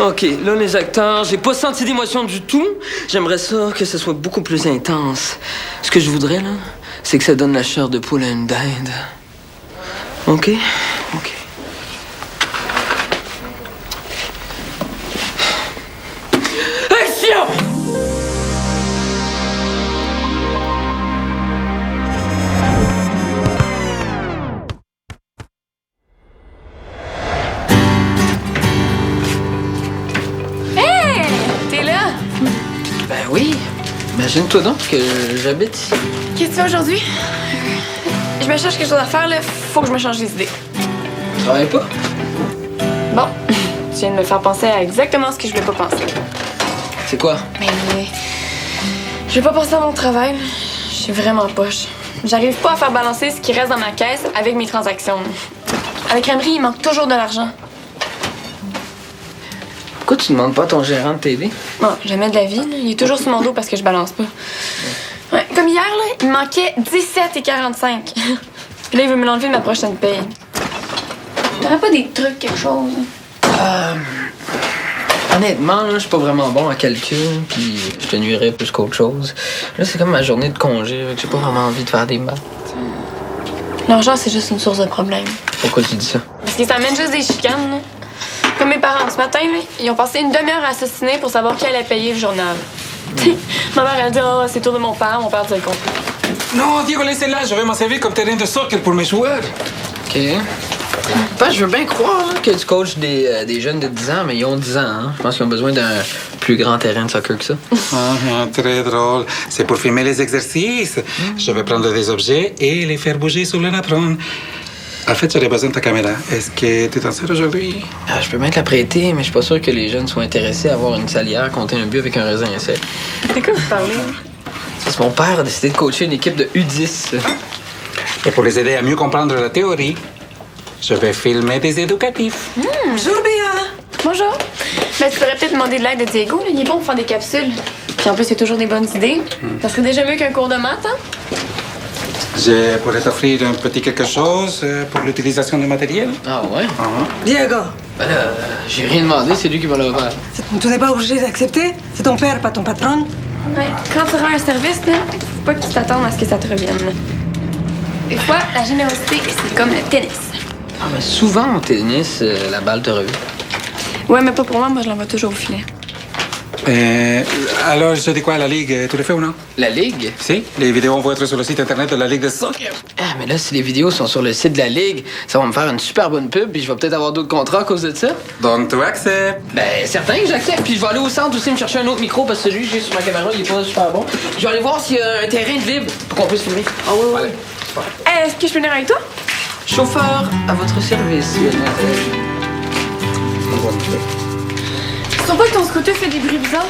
OK, là, les acteurs, j'ai pas senti d'émotion du tout. J'aimerais ça que ce soit beaucoup plus intense. Ce que je voudrais, là, c'est que ça donne la chair de poule à une dinde. OK? OK. Action! Ben oui. Imagine-toi donc que j'habite ici. Qu'est-ce que tu fais aujourd'hui? Je me cherche quelque chose à faire, là. Faut que je me change les idées. Tu travailles pas? Bon, tu viens de me faire penser à exactement ce que je voulais pas penser. C'est quoi? Mais je vais pas penser à mon travail. Je suis vraiment poche. J'arrive pas à faire balancer ce qui reste dans ma caisse avec mes transactions. À la crèmerie, il manque toujours de l'argent. Pourquoi tu demandes pas à ton gérant de t'aider? Bon, jamais de la vie, là. Il est toujours sur mon dos parce que je balance pas. Ouais, comme hier, là, il me manquait 17,45. Puis là, il veut me l'enlever de ma prochaine paye. T'aurais pas des trucs, quelque chose? Honnêtement, là, je suis pas vraiment bon en calcul, puis je te nuirais plus qu'autre chose. Là, c'est comme ma journée de congé, fait que j'ai pas vraiment envie de faire des maths. L'argent, c'est juste une source de problème. Pourquoi tu dis ça? Parce que ça amène juste des chicanes, là. Comme mes parents, ce matin, là, ils ont passé une demi-heure à s'ostiner pour savoir qui allait payer le journal. Ma mère, elle dit « Oh, c'est tour de mon père dit le compris. » Non, Diego, laissez-la. Je vais m'en servir comme terrain de soccer pour mes joueurs. OK. Ben, je veux bien croire hein, que tu coaches des jeunes de 10 ans, mais ils ont 10 ans. Hein. Je pense qu'ils ont besoin d'un plus grand terrain de soccer que ça. Très drôle. C'est pour filmer les exercices. Je vais prendre des objets et les faire bouger sur le napron. En fait, j'aurais besoin de ta caméra. Est-ce que tu t'en sers aujourd'hui? Je peux bien te la prêter, mais je suis pas sûr que les jeunes soient intéressés à avoir une salière compter un but avec un raisin sec. C'est quoi vous parlez? Parce que mon père a décidé de coacher une équipe de U10. Et pour les aider à mieux comprendre la théorie, je vais filmer des éducatifs. Bonjour, Béa! Bonjour. Ben, tu pourrais peut-être demander de l'aide de Diego. Là. Il est bon pour faire des capsules. Puis en plus, il a toujours des bonnes idées. Ça serait déjà mieux qu'un cours de maths, hein? Je pourrais t'offrir un petit quelque chose pour l'utilisation du matériel. Ah ouais? Diego, Ben là, j'ai rien demandé, c'est lui qui m'a l'offert. tu n'es pas obligé d'accepter. C'est ton père, pas ton patron. Ouais. Quand tu rends un service, là, faut pas que tu t'attendes à ce que ça te revienne. Là. Des fois, la générosité, c'est comme le tennis. Ah, mais souvent au tennis, la balle te revient. Ouais, mais pas pour moi. Moi, je l'envoie toujours au filet. Alors, je dis quoi à la Ligue? Tu le fais ou non? La Ligue? Si, les vidéos vont être sur le site internet de la Ligue de soccer. Ah, mais là, si les vidéos sont sur le site de la Ligue, ça va me faire une super bonne pub, puis je vais peut-être avoir d'autres contrats à cause de ça. Donc, tu acceptes? Ben, certain que j'accepte. Puis je vais aller au centre aussi me chercher un autre micro, parce que celui que j'ai sur ma caméra, il est pas super bon. Je vais aller voir s'il y a un terrain de libre pour qu'on puisse filmer. Ah ouais, ouais. Est-ce que je peux venir avec toi? Chauffeur à votre service, mademoiselle. Tu trouves pas que ton scooter fait des bruits bizarres?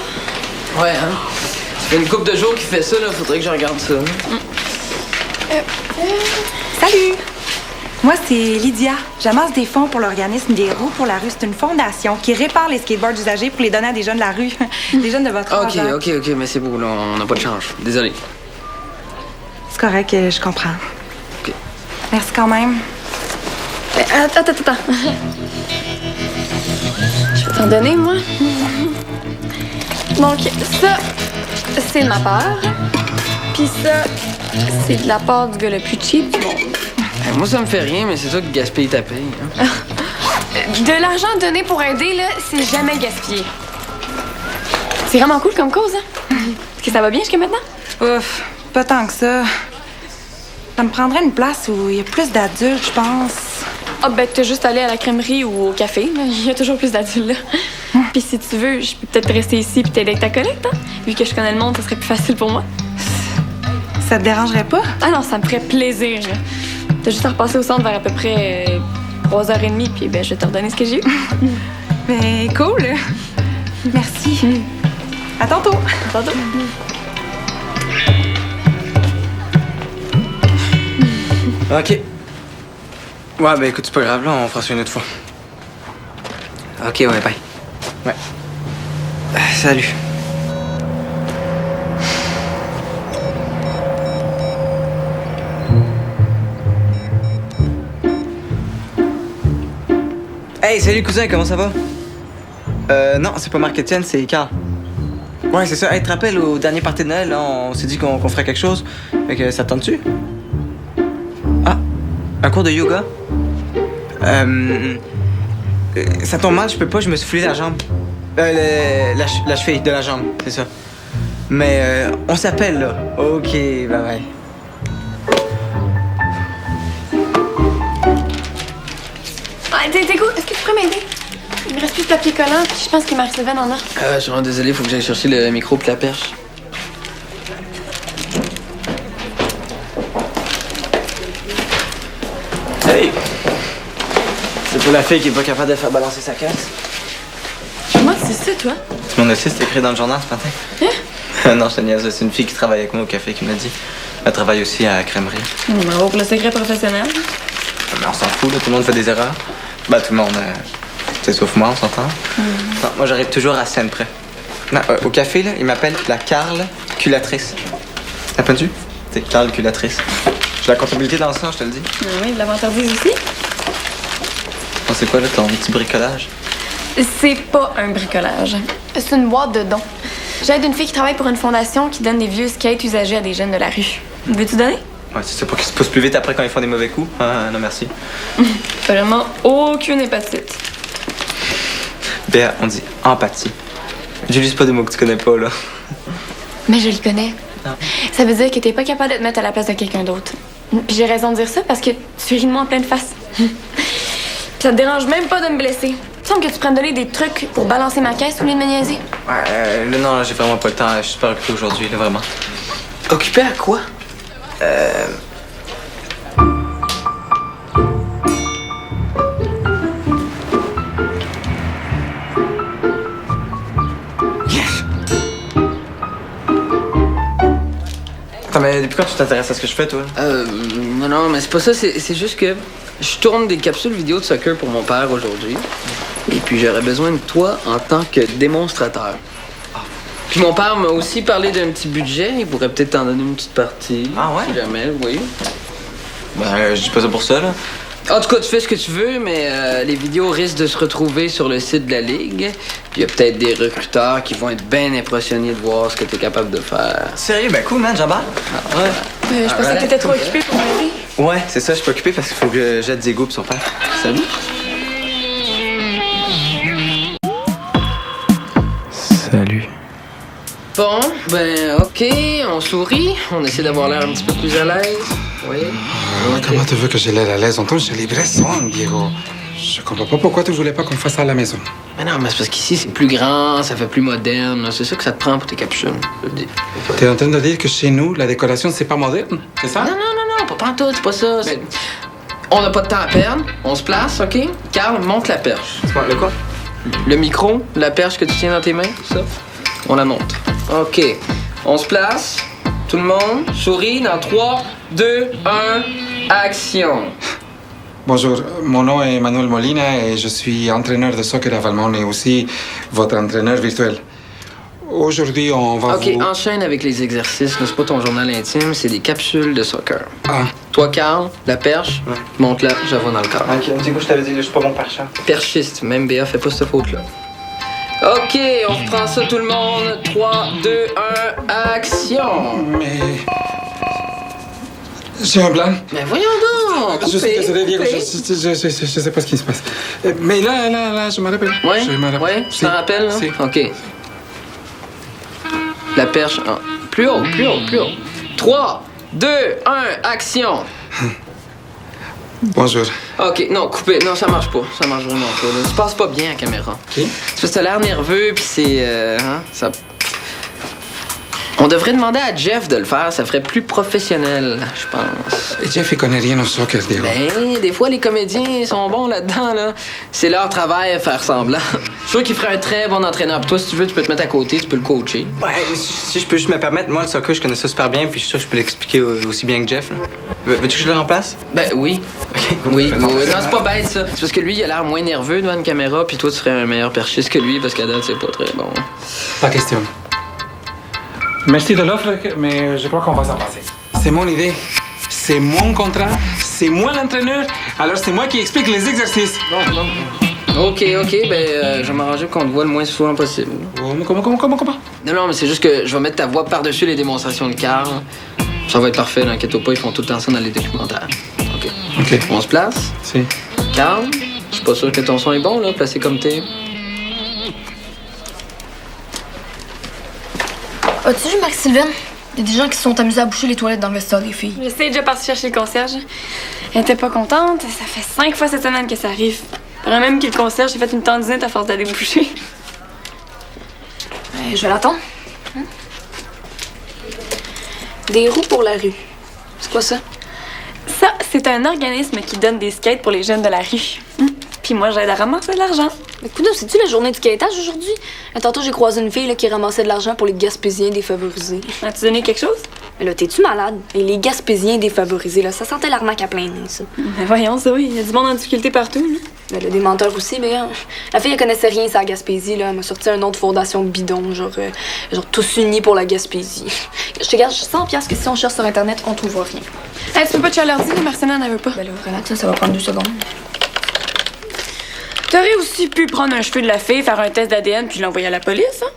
Ouais, hein? Ça fait une couple de jours qu'il fait ça, là. Faudrait que je regarde ça. Salut! Moi, c'est Lydia. J'amasse des fonds pour l'organisme des roues pour la rue. C'est une fondation qui répare les skateboards usagés pour les donner à des jeunes de la rue. Des jeunes de votre âge. OK, mais c'est beau, là. On n'a pas de change. Désolé. C'est correct, je comprends. OK. Merci quand même. Attends. Je vais t'en donner, moi. Donc, ça, c'est de ma part. Puis ça, c'est de la part du gars le plus cheap du monde. Moi, ça me fait rien, mais c'est toi qui gaspille ta paye. Hein? De l'argent donné pour aider, là, c'est jamais gaspillé. C'est vraiment cool comme cause, hein? Est-ce que ça va bien jusqu'à maintenant? Ouf, pas tant que ça. Ça me prendrait une place où il y a plus d'adultes, je pense. Ah, ben, t'as juste allé à la crèmerie ou au café. Là. Il y a toujours plus d'adultes, là. Puis si tu veux, je peux peut-être rester ici puis t'aider avec ta collecte, hein? Vu que je connais le monde, ça serait plus facile pour moi. Ça te dérangerait pas? Ah non, ça me ferait plaisir, là. T'as juste à repasser au centre vers à peu près 3h30, puis ben, je vais te redonner ce que j'ai eu. Ben, cool. Merci. À tantôt. À tantôt. OK. Ouais, ben écoute, c'est pas grave, là, on fera ça une autre fois. OK, ouais, bye. Ouais. Salut. Hey, salut cousin, comment ça va? Non, c'est pas Marc-Étienne, c'est Carl. Ouais, c'est ça. Hey, tu te rappelles, au dernier party de Noël, là, on s'est dit qu'on ferait quelque chose. Fait que ça te tente-tu? Ah, un cours de yoga? Ça tombe mal, je peux pas, je me suis foulé la jambe. La cheville de la jambe, c'est ça. Mais on s'appelle, là. OK, bye-bye. Ah, t'es cool. Est-ce que tu pourrais m'aider? Il me reste plus de papier collant, puis je pense que Marie-Sylvaine en a. Je suis vraiment désolé, faut que j'aille chercher le micro et la perche. Hey! C'est pour la fille qui est pas capable de faire balancer sa caisse. Comment tu sais ça, toi? C'est mon assiste écrit dans le journal ce matin. Hein? Non, je te niaise, c'est une fille qui travaille avec moi au café qui m'a dit. Elle travaille aussi à la crèmerie. Bravo pour le secret professionnel. Mais on s'en fout, là, tout le monde fait des erreurs. Ben, tout le monde, c'est sauf moi, on s'entend. Non, moi, j'arrive toujours à scène près. Non, au café, là, ils m'appellent la Carl Culatrice. T'appelles-tu? C'est Carl Culatrice. J'ai la comptabilité dans le sang, je te le dis. Ah oui, de la vantardise aussi? Oh, c'est quoi, là, ton petit bricolage? C'est pas un bricolage. C'est une boîte de dons. J'aide une fille qui travaille pour une fondation qui donne des vieux skates usagés à des jeunes de la rue. Veux-tu donner? Ouais, c'est ça, pour qu'ils se poussent plus vite après quand ils font des mauvais coups. Ah, non, merci. Vraiment aucune hépatite. Béa, on dit empathie. J'utilise pas des mots que tu connais pas, là. Mais je le connais. Non. Ça veut dire que t'es pas capable de te mettre à la place de quelqu'un d'autre. Puis j'ai raison de dire ça parce que tu ris de moi en pleine face. Puis ça te dérange même pas de me blesser. Il semble que tu prennes donner des trucs pour balancer ma caisse au lieu de me niaiser. Ouais, là, non, là, j'ai vraiment pas le temps. Je suis super occupé aujourd'hui, là, vraiment. Occupé à quoi? Attends, mais depuis quand tu t'intéresses à ce que je fais, toi? Non, mais c'est pas ça, c'est juste que je tourne des capsules vidéo de soccer pour mon père aujourd'hui. Et puis j'aurais besoin de toi en tant que démonstrateur. Puis mon père m'a aussi parlé d'un petit budget, il pourrait peut-être t'en donner une petite partie. Ah ouais? Si jamais, oui. Ben, je dis pas ça pour ça, là. En tout cas, tu fais ce que tu veux, mais les vidéos risquent de se retrouver sur le site de la Ligue. Puis il y a peut-être des recruteurs qui vont être bien impressionnés de voir ce que tu es capable de faire. Sérieux? Ben cool, man, j'embarque. Ah, ouais. Je pensais que t'étais trop occupée pour m'aider. Ouais, c'est ça, je suis pas occupé parce qu'il faut que je jette Diego pis son père. Salut. Salut. Bon, ben ok, on sourit, on essaie d'avoir l'air un petit peu plus à l'aise. Oui. Ok. Comment tu veux que j'ai l'air à l'aise? On tourne chez les vrais sons, Diego. Je comprends pas pourquoi tu voulais pas qu'on fasse ça à la maison. Mais non, mais c'est parce qu'ici c'est plus grand, ça fait plus moderne. C'est ça que ça te prend pour tes capsules, je te le dis. T'es en train de dire que chez nous, la décoration, c'est pas moderne? C'est ça? Non, pas pantoute, c'est pas ça. On n'a pas de temps à perdre, on se place, ok? Carl, monte la perche. C'est quoi, le quoi? Le micro, la perche que tu tiens dans tes mains, ça, on la monte. OK. On se place. Tout le monde, sourit dans 3, 2, 1, action. Bonjour, mon nom est Manuel Molina et je suis entraîneur de soccer à Valmont et aussi votre entraîneur virtuel. Aujourd'hui, on va OK, enchaîne avec les exercices. C'est pas ton journal intime, c'est des capsules de soccer. Ah, Toi, Carl, la perche, Ouais. monte-la, je la vois dans le cadre. Ok, Diego, je t'avais dit, je suis pas bon perchant. Perchiste, même Béa fait pas cette faute-là. OK, on reprend ça tout le monde. 3, 2, 1, action! mais... J'ai un blanc. Mais voyons donc! Je suis désolé, Diego, coupé. je sais pas ce qui se passe. Mais là, je me rappelle. Ouais? Je me rappelle. Ouais? Tu Si. t'en rappelles, là? Si. OK. La perche. Plus haut, plus haut, plus haut. 3, 2, 1, action! Bonjour. OK, non, coupé. Non, ça marche pas. Ça marche vraiment pas. Là. Tu passes pas bien à la caméra. OK. C'est parce que t'as l'air nerveux, puis c'est... ça... On devrait demander à Jeff de le faire. Ça ferait plus professionnel, je pense. Jeff, il connaît rien au soccer, Diego. Ben, des fois, les comédiens sont bons là-dedans, là. C'est leur travail à faire semblant. Je suis sûr qu'il ferait un très bon entraîneur. Puis toi, si tu veux, tu peux te mettre à côté, tu peux le coacher. Ouais, si je peux juste me permettre, moi, le soccer, je connais ça super bien, puis je suis sûr que je peux l'expliquer aussi bien que Jeff, là. Veux-tu que je le remplace? Ben oui. Ok. Oui, Non, oui. Non, c'est pas bête, ça. C'est parce que lui, il a l'air moins nerveux devant une caméra, puis toi, tu serais un meilleur perchiste que lui, parce qu'à date, c'est pas très bon. Pas question. Merci de l'offre, mais je crois qu'on va s'en passer. C'est mon idée. C'est mon contrat. C'est moi l'entraîneur. Alors c'est moi qui explique les exercices. Non. OK, ben, je vais m'arranger pour qu'on te voit le moins souvent possible. Oh, mais comment? Non, mais c'est juste que je vais mettre ta voix par-dessus les démonstrations de Carl. Ça va être parfait, là, inquiète-toi pas, ils font tout le temps ça dans les documentaires. OK. On se place? Si. Carl, je suis pas sûr que ton son est bon, là, placé comme t'es. As-tu vu Max-Sylvaine? Il y a des gens qui se sont amusés à boucher les toilettes dans le vestiaire des filles. Je sais, déjà partie chercher le concierge. Elle était pas contente. Ça fait 5 fois cette semaine que ça arrive. Paraît même que le concierge s'est fait une tendinite à force d'aller boucher. Je vais l'attendre. Des roues pour la rue. C'est quoi ça? Ça, c'est un organisme qui donne des skates pour les jeunes de la rue. Puis moi, j'aide à ramasser de l'argent. Mais écoute, c'est-tu la journée du skatage aujourd'hui? Tantôt, j'ai croisé une fille là, qui ramassait de l'argent pour les Gaspésiens défavorisés. As-tu donné quelque chose? Mais là, t'es-tu malade? Et les Gaspésiens défavorisés, là, ça sentait l'arnaque à plein nez, ça. Ben voyons, ça, oui. Il y a du monde en difficulté partout, là. Ben, là, des menteurs aussi, mais la fille, elle connaissait rien, ça, la Gaspésie, là. Elle m'a sorti un nom de fondation bidon, genre tous unis pour la Gaspésie. Je te garde 100$ que si on cherche sur Internet, on trouvera rien. Hey, tu peux pas te leur dire, Marcena n'en veut pas. Ben là, relax, ça va prendre 2 secondes. T'aurais aussi pu prendre un cheveu de la fille, faire un test d'ADN puis l'envoyer à la police, hein?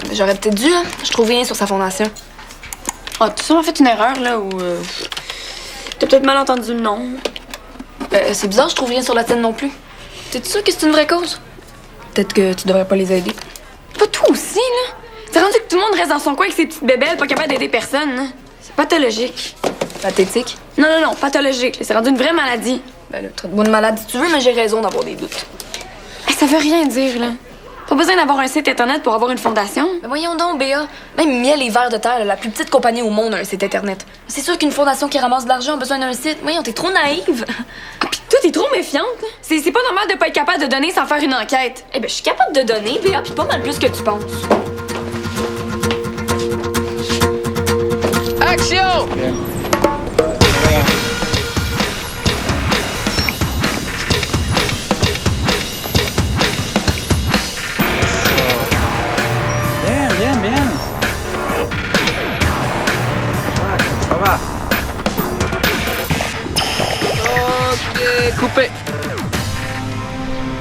Ben, j'aurais peut-être dû, hein. Je trouve rien sur sa fondation. Ah, t'as sûrement fait une erreur, là, ou... T'as peut-être mal entendu le nom. C'est bizarre, je trouve rien sur la tienne non plus. T'es sûr que c'est une vraie cause? Peut-être que tu devrais pas les aider. Pas toi aussi, là. C'est rendu que tout le monde reste dans son coin avec ses petites bébelles, pas capable d'aider personne, hein? C'est pathologique. Pathétique? Non, pathologique. C'est rendu une vraie maladie. Ben là, traite-moi de malade si tu veux, mais j'ai raison d'avoir des doutes. Hey, ça veut rien dire, là. Pas besoin d'avoir un site Internet pour avoir une fondation. Ben voyons donc, Béa. Même Miel et Vers de Terre, là, la plus petite compagnie au monde, a un site Internet. C'est sûr qu'une fondation qui ramasse de l'argent a besoin d'un site. Voyons, t'es trop naïve. Ah, pis toi, t'es trop méfiante. C'est pas normal de pas être capable de donner sans faire une enquête. Eh ben, je suis capable de donner, Béa, pis pas mal plus que tu penses. Action! Bien. Ça va. OK, coupé.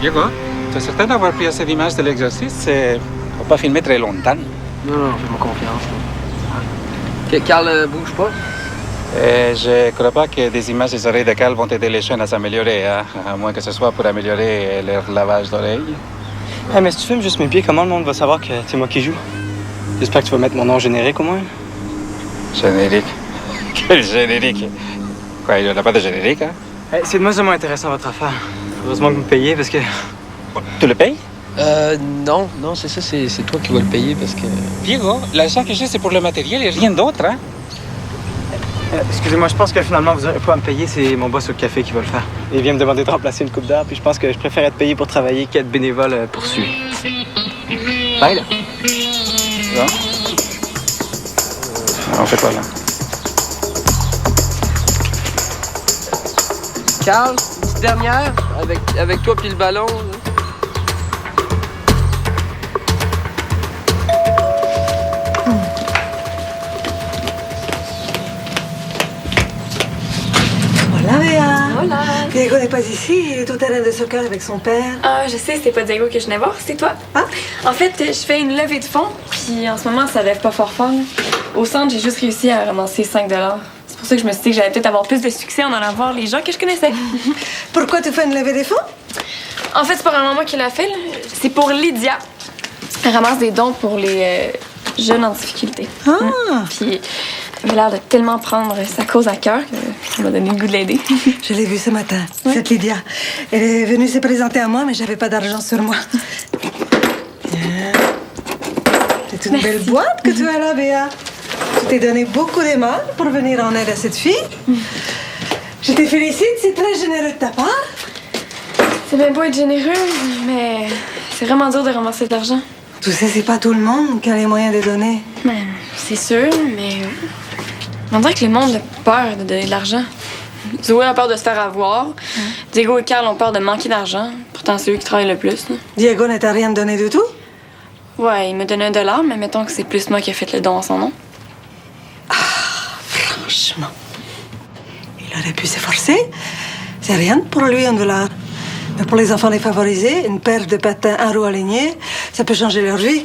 Diego, tu es certain d'avoir pris assez d'images de l'exercice? Faut pas filmer très longtemps. Non, fais-moi confiance. OK, Carl, bouge pas. Je crois pas que des images des oreilles de Carl vont aider les chaînes à s'améliorer, hein? À moins que ce soit pour améliorer leur lavage d'oreilles. Hey, mais si tu filmes juste mes pieds, comment le monde va savoir que c'est moi qui joue? J'espère que tu vas mettre mon nom générique au moins. Générique? Quel générique? Quoi, il n'y en a pas de générique, hein? Hey, c'est de moins en moins intéressant votre affaire. Heureusement que vous me payez parce que... Tu le payes? Non, c'est ça, c'est toi qui vas le payer parce que... Diego, l'argent que j'ai, c'est pour le matériel et rien d'autre, hein? Excusez-moi, je pense que finalement, vous n'aurez pas à me payer, c'est mon boss au café qui va le faire. Il vient me demander de remplacer une coupe d'heure, puis je pense que je préfère être payé pour travailler qu'être bénévole pour suivre. Bye, là. Bon. On fait quoi, là? Carl, une petite dernière avec toi puis le ballon. Là. Voilà, Béa. Voilà. Diego n'est pas ici, il est au terrain de soccer avec son père. Ah, je sais, c'est pas Diego que je venais voir, c'est toi. Ah? En fait, je fais une levée de fonds, puis en ce moment, ça lève pas fort. Là. Au centre, j'ai juste réussi à ramasser 5 $. C'est pour ça que je me suis dit que j'allais peut-être avoir plus de succès en allant voir les gens que je connaissais. Pourquoi tu fais une levée des fonds? En fait, c'est pas vraiment moi qui l'a fait, là. C'est pour Lydia. Elle ramasse des dons pour les jeunes en difficulté. Ah! Puis elle a l'air de tellement prendre sa cause à cœur que ça m'a donné le goût de l'aider. Je l'ai vue ce matin, cette Lydia. Elle est venue se présenter à moi, mais j'avais pas d'argent sur moi. Tiens. C'est une belle boîte que tu as là, Béa. Tu t'es donné beaucoup d'aimants pour venir en aide à cette fille. Je te félicite, c'est très généreux de ta part. C'est bien beau être généreux, mais c'est vraiment dur de ramasser de l'argent. Tu sais, c'est pas tout le monde qui a les moyens de donner. Ben, c'est sûr, mais on dirait que le monde a peur de donner de l'argent. Zoé a peur de se faire avoir. Diego et Carl ont peur de manquer d'argent. Pourtant, c'est eux qui travaillent le plus. Là. Diego ne t'a rien donné du tout? Ouais, il m'a donné $1, mais mettons que c'est plus moi qui ai fait le don en son nom. Franchement. Il aurait pu s'efforcer. C'est rien pour lui, $1. Mais pour les enfants défavorisés, une paire de patins à roues alignées, ça peut changer leur vie.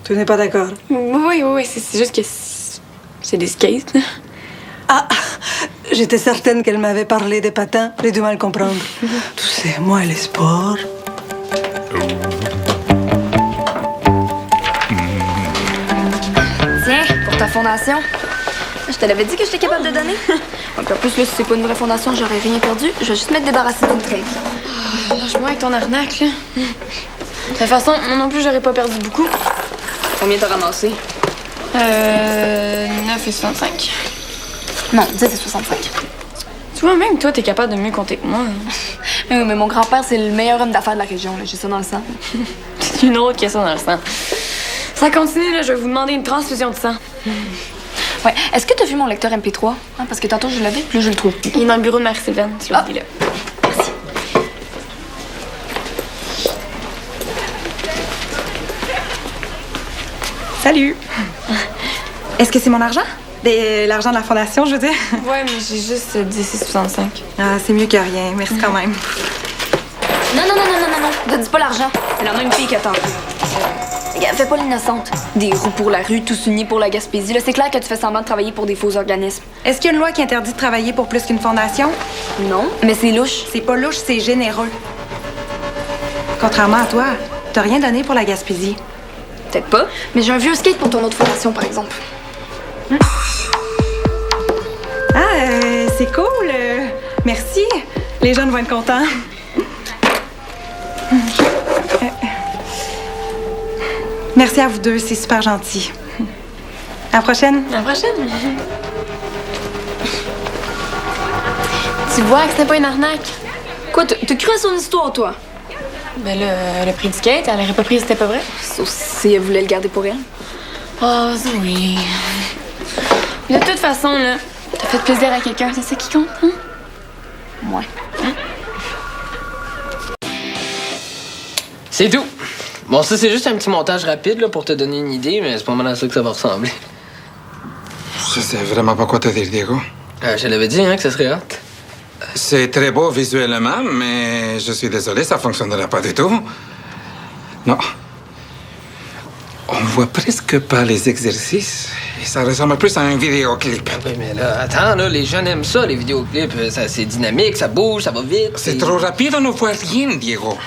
Tu n'es pas d'accord? Oui, c'est juste que c'est des skates. Là. Ah, j'étais certaine qu'elle m'avait parlé des patins. J'ai du mal à comprendre. Tu sais, moi et les sports. Tiens, pour ta fondation. Je te l'avais dit que j'étais capable de donner. Donc, en plus, là, si c'est pas une vraie fondation, j'aurais rien perdu. Je vais juste me débarrasser d'une traîne. Lâche-moi avec ton arnaque, là. De toute façon, moi non plus, j'aurais pas perdu beaucoup. Combien t'as ramassé? 9,65. Non, 10,65. Tu vois, même toi, t'es capable de mieux compter que moi. Oui, mais mon grand-père, c'est le meilleur homme d'affaires de la région. J'ai ça dans le sang. C'est une autre question dans le sang. Ça continue, là, je vais vous demander une transfusion de sang. Ouais. Est-ce que t'as vu mon lecteur MP3? Hein, parce que tantôt, je l'avais, puis là, je le trouve. Il est dans le bureau de Marie-Sylvaine, tu l'as dit là. Merci. Salut! Est-ce que c'est mon argent? L'argent de la fondation, je veux dire? Ouais, mais j'ai juste 10,65. Ah, c'est mieux que rien. Merci quand même. Non. Ne dis pas l'argent. C'est la même fille qui attend. Regarde, fais pas l'innocente. Des roues pour la rue, tous unis pour la Gaspésie. Là, c'est clair que tu fais semblant de travailler pour des faux organismes. Est-ce qu'il y a une loi qui interdit de travailler pour plus qu'une fondation? Non, mais c'est louche. C'est pas louche, c'est généreux. Contrairement à toi, t'as rien donné pour la Gaspésie. Peut-être pas, mais j'ai un vieux skate pour ton autre fondation, par exemple. C'est cool. Merci. Les jeunes vont être contents. Merci à vous deux, c'est super gentil. À la prochaine. À la prochaine. Tu vois que c'était pas une arnaque? Quoi, t'as cru à son histoire, toi? Ben là, le prix du skate, elle aurait pas pris si c'était pas vrai. Sauf si elle voulait le garder pour elle. Oh, Zoé. De toute façon, là, t'as fait plaisir à quelqu'un, c'est ça qui compte, hein? Ouais. C'est tout. Bon, ça, c'est juste un petit montage rapide là, pour te donner une idée, mais c'est pas mal à ça que ça va ressembler. Je sais vraiment pas quoi te dire, Diego. Je l'avais dit, hein, que ça serait hot. C'est très beau visuellement, mais je suis désolé, ça fonctionnera pas du tout. Non. On voit presque pas les exercices et ça ressemble plus à un vidéoclip. Oui, mais là, attends, là, les jeunes aiment ça, les vidéoclips. C'est dynamique, ça bouge, ça va vite. C'est trop rapide, on ne voit rien, Diego.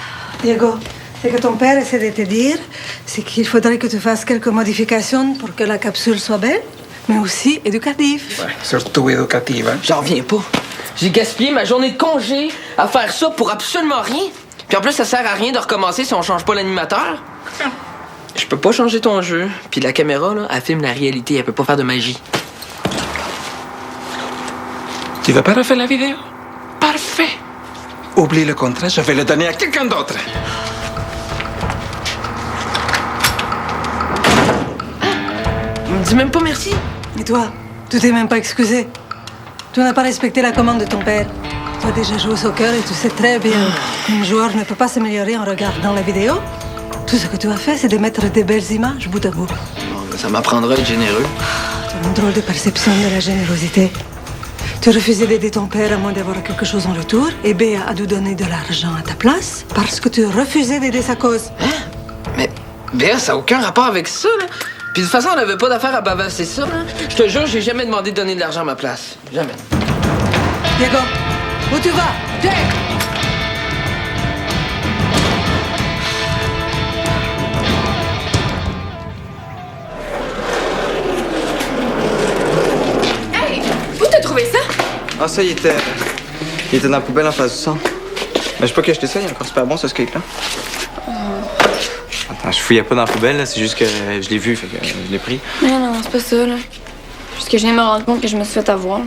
Diego, ce que ton père essaie de te dire, c'est qu'il faudrait que tu fasses quelques modifications pour que la capsule soit belle, mais aussi éducative. Ouais, surtout éducative. Hein? J'en reviens pas. J'ai gaspillé ma journée de congé à faire ça pour absolument rien. Puis en plus, ça sert à rien de recommencer si on change pas l'animateur. Je peux pas changer ton jeu. Puis la caméra, là, elle filme la réalité. Elle peut pas faire de magie. Tu veux pas refaire la vidéo? Parfait. Oublie le contrat, je vais le donner à quelqu'un d'autre. Il me dit même pas merci. Et toi, tu t'es même pas excusé. Tu n'as pas respecté la commande de ton père. Tu as déjà joué au soccer et tu sais très bien qu'un joueur ne peut pas s'améliorer en regardant la vidéo. Tout ce que tu as fait, c'est de mettre des belles images bout à bout. Bon, ça m'apprendra à être généreux. Tu as une drôle de perception de la générosité. Tu as refusé d'aider ton père à moins d'avoir quelque chose en retour, et Béa a dû donner de l'argent à ta place parce que tu refusais d'aider sa cause. Hein? Mais Béa, ça n'a aucun rapport avec ça, là. Puis de toute façon, on n'avait pas d'affaire à bavasser ça, là. Je te jure, j'ai jamais demandé de donner de l'argent à ma place. Jamais. Diego, où tu vas? Viens! Hey! Où t'as trouvé ça? Ah, ça, il était dans la poubelle en face du centre. Mais je sais pas que acheté ça, il est encore super bon, ce skate-là. Attends, je fouillais pas dans la poubelle, là, c'est juste que je l'ai vu, fait que je l'ai pris. Non, c'est pas ça, là. Juste que je viens de me rendre compte que je me suis fait avoir, là.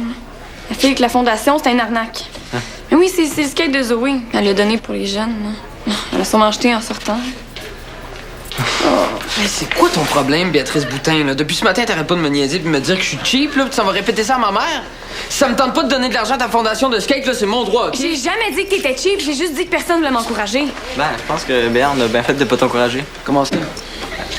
La fille avec la fondation, c'était une arnaque. Hein? Mais oui, c'est le skate de Zoé. Elle l'a donné pour les jeunes, là. Elle a sûrement acheté en sortant. Hey, c'est quoi ton problème, Béatrice Boutin, là? Depuis ce matin, t'arrêtes pas de me niaiser et de me dire que je suis cheap, là, puis tu s'en vas répéter ça à ma mère? Si ça me tente pas de donner de l'argent à ta fondation de skate, là, c'est mon droit, OK? J'ai jamais dit que t'étais cheap, j'ai juste dit que personne voulait m'encourager. Ben, je pense que Béa, on a bien fait de pas t'encourager. Comment ça?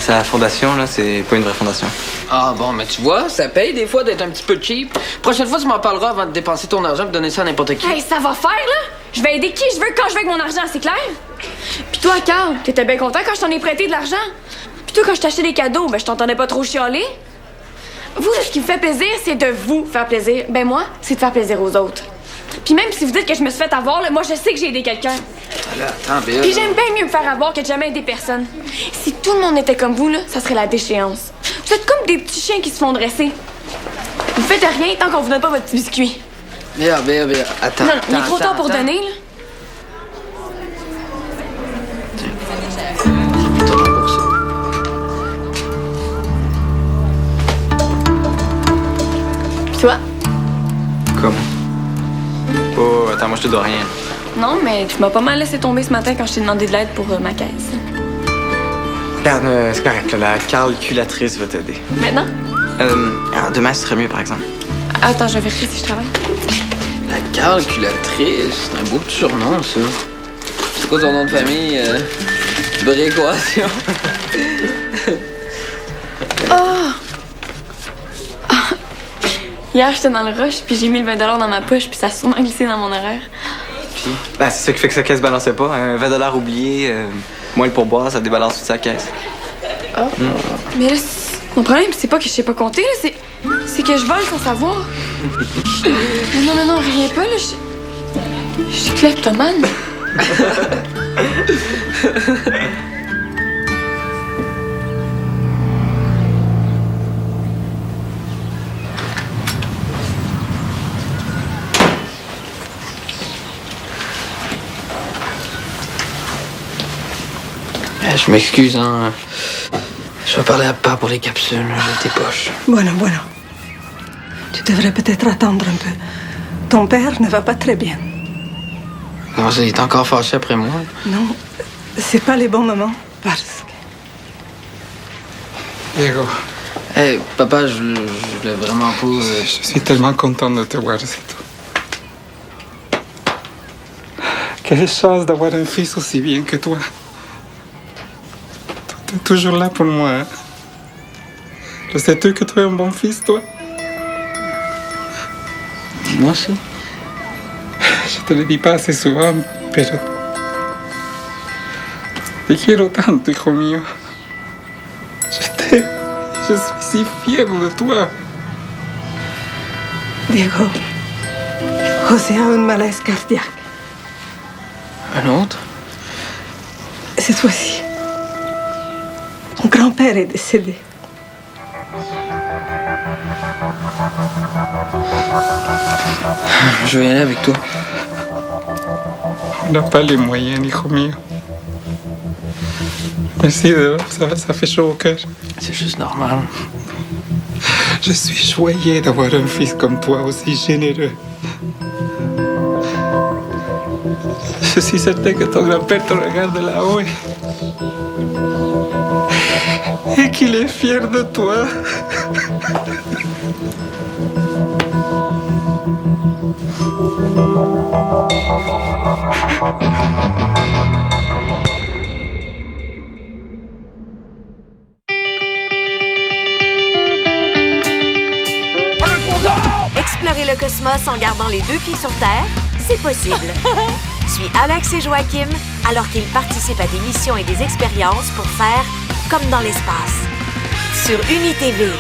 Sa fondation, là, c'est pas une vraie fondation. Ah bon, mais tu vois, ça paye des fois d'être un petit peu cheap. Prochaine fois, tu m'en parleras avant de dépenser ton argent et de donner ça à n'importe qui. Hey, ça va faire, là? Je vais aider qui je veux quand je veux avec mon argent, c'est clair? Puis toi, Carl, t'étais bien content quand je t'en ai prêté de l'argent? Puis toi, quand je t'achetais des cadeaux, ben je t'entendais pas trop chialer? Vous, ce qui me fait plaisir, c'est de vous faire plaisir. Ben moi, c'est de faire plaisir aux autres. Puis même si vous dites que je me suis fait avoir, là, moi, je sais que j'ai aidé quelqu'un. Attends, Béa. Puis j'aime bien mieux me faire avoir que de jamais aider personne. Si tout le monde était comme vous, là, ça serait la déchéance. Vous êtes comme des petits chiens qui se font dresser. Vous faites rien tant qu'on vous donne pas votre petit biscuit. Béa, attends. Non, il est trop tard pour donner, là. Puis toi? Comment? Oh, attends, moi je te dois rien. Non, mais tu m'as pas mal laissé tomber ce matin quand je t'ai demandé de l'aide pour ma caisse. Regarde, c'est correct, là, la calculatrice va t'aider. Maintenant? Alors, demain, ce serait mieux, par exemple. Attends, je vais vérifier si je travaille. La calculatrice, c'est un beau petit surnom, ça. C'est quoi ton nom de famille? Brécoation. Hier, j'étais dans le rush, puis j'ai mis le 20 $ dans ma poche, puis ça a sûrement glissé dans mon horaire. Ben, c'est ça qui fait que sa caisse balançait pas. Un 20 $ oublié, moins le pourboire, ça débalance toute sa caisse. Mais là, mon problème, c'est pas que je sais pas compter, là, c'est que je vole sans savoir. Non, riez pas, là, je suis kleptomane. Je m'excuse, hein. Je vais parler à papa pour les capsules, j'ai tes poches. Bueno. Tu devrais peut-être attendre un peu. Ton père ne va pas très bien. Non, il est encore fâché après moi. Non, c'est pas les bons moments, parce que... Diego, Hey, papa, je voulais vraiment pas... je suis tellement content de te voir, c'est tout. Quelle chance d'avoir un fils aussi bien que toi. Tu es toujours là pour moi. Hein? Je sais-tu que tu es un bon fils, toi? Moi aussi. Je te le dis pas assez souvent, pero... Te quiero tanto, hijo mío. Je suis si fier de toi. Diego, José a un malaise cardiaque. Un autre? Cette fois-ci, mon grand-père est décédé. Je vais y aller avec toi. On n'a pas les moyens, hijo mío. Merci, ça fait chaud au cœur. C'est juste normal. Je suis joyeux d'avoir un fils comme toi, aussi généreux. Je suis certain que ton grand-père te regarde là-haut et qu'il est fier de toi. Explorer le cosmos en gardant les deux pieds sur Terre, c'est possible. Suis Alex et Joachim alors qu'ils participent à des missions et des expériences pour faire comme dans l'espace. Sur UniTV.